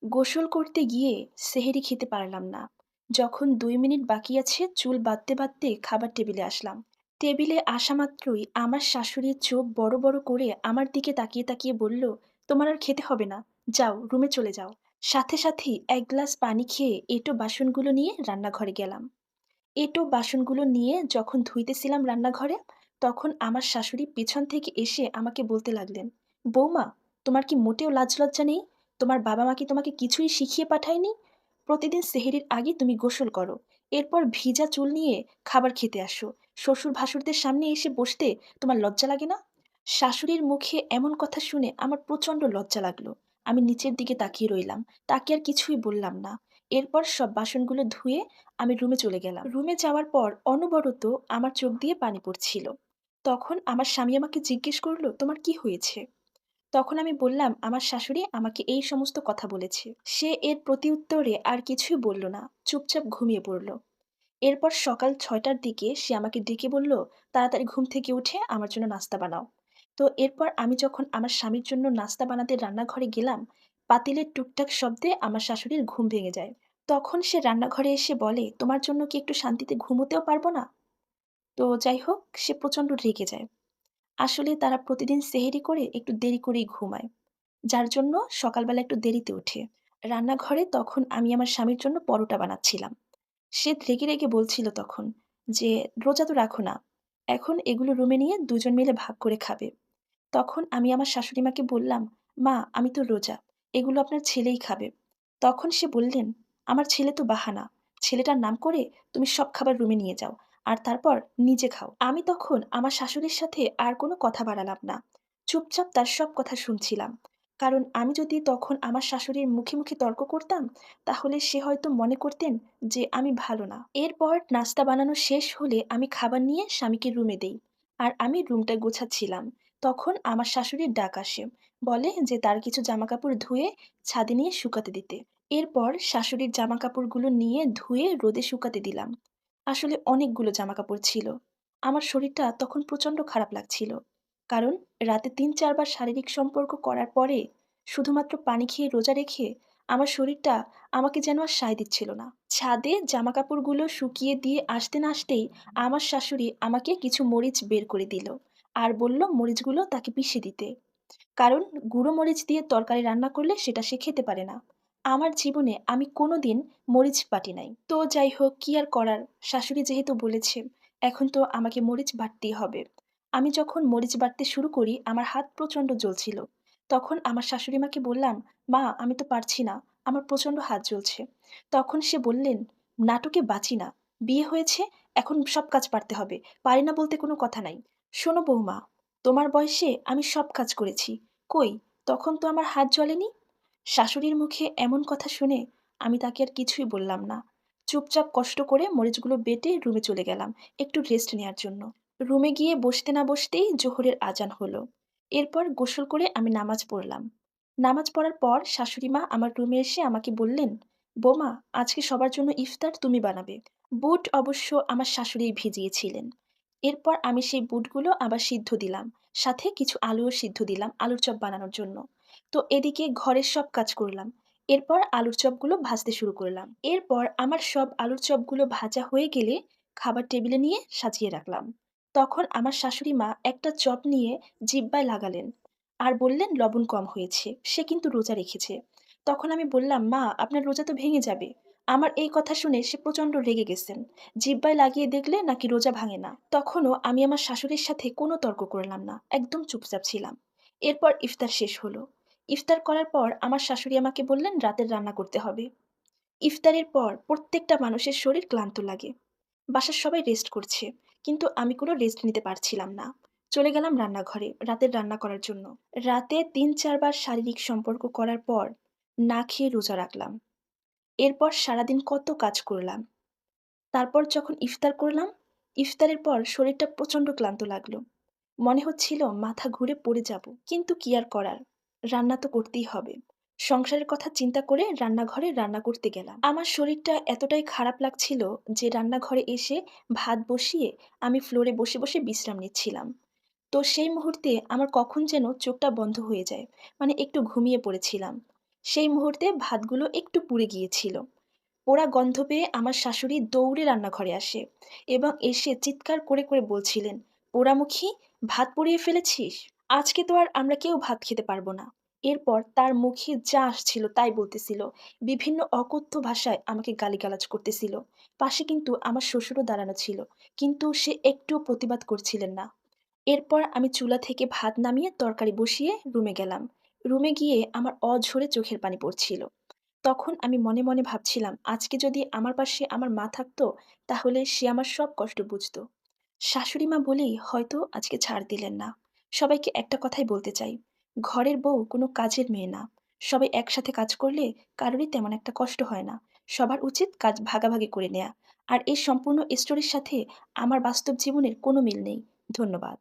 গোসল করতে গিয়ে সেহরি খেতে পারলাম না। যখন ২ মিনিট বাকি আছে চুল বাঁধতে বাঁধতে খাবার টেবিলে আসলাম। টেবিলে আসা মাত্রই আমার শাশুড়ির চোখ বড় বড় করে আমার দিকে তাকিয়ে তাকিয়ে বলল, তোমার আর খেতে হবে না, যাও রুমে চলে যাও। সাথে সাথেই এক গ্লাস পানি খেয়ে এঁটো বাসনগুলো নিয়ে রান্নাঘরে গেলাম। এঁটো বাসনগুলো নিয়ে যখন ধুইতেছিলাম রান্নাঘরে, তখন আমার শাশুড়ি পেছন থেকে এসে আমাকে বলতে লাগলেন, বৌমা, তোমার কি মোটেও লাজ লজ্জা নেই? তোমার বাবা মা কি তোমাকে কিছুই শিখিয়ে পাঠায়নি? প্রতিদিন সেহেরির আগে তুমি গোসল করো, এরপর ভিজা চুল নিয়ে খাবার খেতে আসো, শ্বশুর ভাসুরদের সামনে এসে বসতে তোমার লজ্জা লাগে না? শাশুড়ির মুখে এমন কথা শুনে আমার প্রচন্ড লজ্জা লাগলো। আমি নিচের দিকে তাকিয়ে রইলাম, তাকে আর কিছুই বললাম না। এরপর সব বাসনগুলো ধুয়ে আমি রুমে চলে গেলাম। রুমে যাওয়ার পর অনবরত আমার চোখ দিয়ে পানি পড়ছিল। তখন আমার স্বামী আমাকে জিজ্ঞেস করলো, তোমার কি হয়েছে? তখন আমি বললাম, আমার শাশুড়ি আমাকে এই সমস্ত কথা বলেছে। সে এর প্রতিউত্তরে আর কিছুই বলল না, চুপচাপ ঘুমিয়ে পড়ল। এরপর সকাল ৬টার দিকে সে আমাকে ডেকে বলল, তাড়াতাড়ি ঘুম থেকে উঠে আমার জন্য নাস্তা বানাও। তো এরপর আমি যখন আমার স্বামীর জন্য নাস্তা বানাতে রান্নাঘরে গেলাম, পাতিলের টুকটাক শব্দে আমার শাশুড়ির ঘুম ভেঙে যায়। তখন সে রান্নাঘরে এসে বলে, তোমার জন্য কি একটু শান্তিতে ঘুমোতেও পারবো না? তো যাই হোক, সে প্রচণ্ড রেগে যায়। আসলে তারা প্রতিদিন সেহেরি করে একটু দেরি করেই ঘুমায়, যার জন্য সকালবেলা একটু দেরিতে ওঠে। রান্নাঘরে তখন আমি আমার স্বামীর জন্য পরোটা বানাচ্ছিলাম। সে রেগে রেগে বলছিল তখন যে, রোজা তো রাখো না, এখন এগুলো রুমে নিয়ে দুজন মিলে ভাগ করে খাবে। তখন আমি আমার শাশুড়ি মাকে বললাম, মা, আমি তো রোজা, এগুলো আপনার ছেলেই খাবে। তখন সে বললেন, আমার ছেলে তো বাহানা, ছেলেটার নাম করে তুমি সব খাবার রুমে নিয়ে যাও, আর তারপর নিজে খাও। আমি তখন আমার শাশুড়ির সাথে আর কোনো কথা বাড়ালাম না, চুপচাপ তার সব কথা শুনছিলাম। কারণ আমি যদি তখন আমার শাশুড়ির মুখে মুখে তর্ক করতাম, তাহলে সে হয়তো মনে করতেন যে আমি ভালো না। এরপর নাস্তা বানানো শেষ হলে আমি খাবার নিয়ে স্বামীকে রুমে দেই, আর আমি রুমটা গোছাচ্ছিলাম। তখন আমার শাশুড়ির ডাক আসে, বলে যে তার কিছু জামাকাপড় ধুয়ে ছাদে নিয়ে শুকাতে দিতে। এরপর শাশুড়ির জামাকাপড়গুলো নিয়ে ধুয়ে রোদে শুকাতে দিলাম। আসলে অনেকগুলো জামাকাপড় ছিল। আমার শরীরটা তখন প্রচণ্ড খারাপ লাগছিল। কারণ রাতে ৩-৪ বার শারীরিক সম্পর্ক করার পরে শুধুমাত্র পানি খেয়ে রোজা রেখে আমার শরীরটা আমাকে যেন আর সায় দিচ্ছিল না। ছাদে জামাকাপড়গুলো শুকিয়ে দিয়ে আসতে না আসতেই আমার শাশুড়ি আমাকে কিছু মরিচ বের করে দিল, আর বলল মরিচগুলো তাকে পিষে দিতে। কারণ গুঁড়ো মরিচ দিয়ে তরকারি রান্না করলে সেটা সে খেতে পারে না। আমার জীবনে আমি কোনোদিন মরিচ বাটি নাই। তো যাই হোক, কি আর করার, শাশুড়ি যেহেতু বলেছে, এখন তো আমাকে মরিচ বাটতেই হবে। আমি যখন মরিচ বাটতে শুরু করি আমার হাত প্রচণ্ড জ্বলছিল। তখন আমার শাশুড়ি মাকে বললাম, মা, আমি তো পারছি না, আমার প্রচণ্ড হাত জ্বলছে। তখন সে বললেন, নাটকে বাঁচি না, বিয়ে হয়েছে, এখন সব কাজ পারতে হবে, পারি না বলতে কোনো কথা নাই। শোনো বৌমা, তোমার বয়সে আমি সব কাজ করেছি, কই, তখন তো আমার হাত জ্বলেনি। শাশুড়ির মুখে এমন কথা শুনে আমি তাকে আর কিছুই বললাম না। চুপচাপ কষ্ট করে মরিচগুলো বেটে রুমে চলে গেলাম একটু রেস্ট নেওয়ার জন্য। রুমে গিয়ে বসতে না বসতেই জোহরের আজান হলো। এরপর গোসল করে আমি নামাজ পড়লাম। নামাজ পড়ার পর শাশুড়ি মা আমার রুমে এসে আমাকে বললেন, বোমা, আজকে সবার জন্য ইফতার তুমি বানাবে। বুট অবশ্য আমার শাশুড়ি ভিজিয়েছিলেন। এরপর আমি সেই বুটগুলো আবার সিদ্ধ দিলাম, সাথে কিছু আলুও সিদ্ধ দিলাম আলুর চপ বানানোর জন্য। তো এদিকে ঘরের সব কাজ করলাম। এরপর আলুর চপগুলো ভাজতে শুরু করলাম। এরপর আমার সব আলুর চপগুলো ভাজা হয়ে গেলে খাবার টেবিলে নিয়ে সাজিয়ে রাখলাম। তখন আমার শাশুড়ি মা একটা চপ নিয়ে জিহ্বায় লাগালেন, আর বললেন লবণ কম হয়েছে, সে কিন্তু রোজা রেখেছে। তখন আমি বললাম, মা, আপনার রোজা তো ভেঙে যাবে। আমার এই কথা শুনে সে প্রচণ্ড রেগে গেছেন, জিহ্বায় লাগিয়ে দেখলে নাকি রোজা ভাঙে না। তখনও আমি আমার শাশুড়ির সাথে কোনো তর্ক করলাম না, একদম চুপচাপ ছিলাম। এরপর ইফতার শেষ হলো। ইফতার করার পর আমার শাশুড়ি আমাকে বললেন রাতের রান্না করতে হবে। ইফতারের পর প্রত্যেকটা মানুষের শরীর ক্লান্ত লাগে, বাসার সবাই রেস্ট করছে, কিন্তু আমি কোনো রেস্ট নিতে পারছিলাম না। চলে গেলাম রান্নাঘরে রাতের রান্না করার জন্য। রাতে ৩-৪ বার শারীরিক সম্পর্ক করার পর না খেয়ে রোজা রাখলাম। এরপর সারাদিন কত কাজ করলাম। তারপর যখন ইফতার করলাম, ইফতারের পর শরীরটা প্রচণ্ড ক্লান্ত লাগলো। মনে হচ্ছিল মাথা ঘুরে পড়ে যাব। কিন্তু কি আর করার, রান্না তো করতেই হবে। সংসারের কথা চিন্তা করে রান্নাঘরে রান্না করতে গেলাম। আমার শরীরটা এতটাই খারাপ লাগছিল যে রান্নাঘরে এসে ভাত বসিয়ে আমি ফ্লোরে বসে বসে বিশ্রাম নিচ্ছিলাম। তো সেই মুহূর্তে আমার কখন যেন চোখটা বন্ধ হয়ে যায়, মানে একটু ঘুমিয়ে পড়েছিলাম। সেই মুহূর্তে ভাতগুলো একটু পুড়ে গিয়েছিল। পোড়া গন্ধ পেয়ে আমার শাশুড়ি দৌড়ে রান্নাঘরে আসে এবং এসে চিৎকার করে করে বলছিলেন, পোড়ামুখী, ভাত পুড়িয়ে ফেলেছিস, আজকে তো আর আমরা কেউ ভাত খেতে পারবো না। এরপর তার মুখে যা আসছিল তাই বলতেছিল, বিভিন্ন অকথ্য ভাষায় আমাকে গালিগালাজ করতেছিল। পাশে কিন্তু আমার শ্বশুরও দাঁড়ানো ছিল, কিন্তু সে একটুও প্রতিবাদ করছিলেন না। এরপর আমি চুলা থেকে ভাত নামিয়ে তরকারি বসিয়ে রুমে গেলাম। রুমে গিয়ে আমার অঝরে চোখের পানি পড়ছিল। তখন আমি মনে মনে ভাবছিলাম, আজকে যদি আমার পাশে আমার মা থাকতো, তাহলে সে আমার সব কষ্ট বুঝতো। শাশুড়ি মা বলেই হয়তো আজকে ছাড় দিলেন না। সবাইকে একটা কথাই বলতে চাই, ঘরের বউ কোনো কাজের মেয়ে না। সবাই একসাথে কাজ করলে কারোরই তেমন একটা কষ্ট হয় না। সবার উচিত কাজ ভাগাভাগি করে নেয়া। আর এই সম্পূর্ণ স্টোরির সাথে আমার বাস্তব জীবনের কোনো মিল নেই। ধন্যবাদ।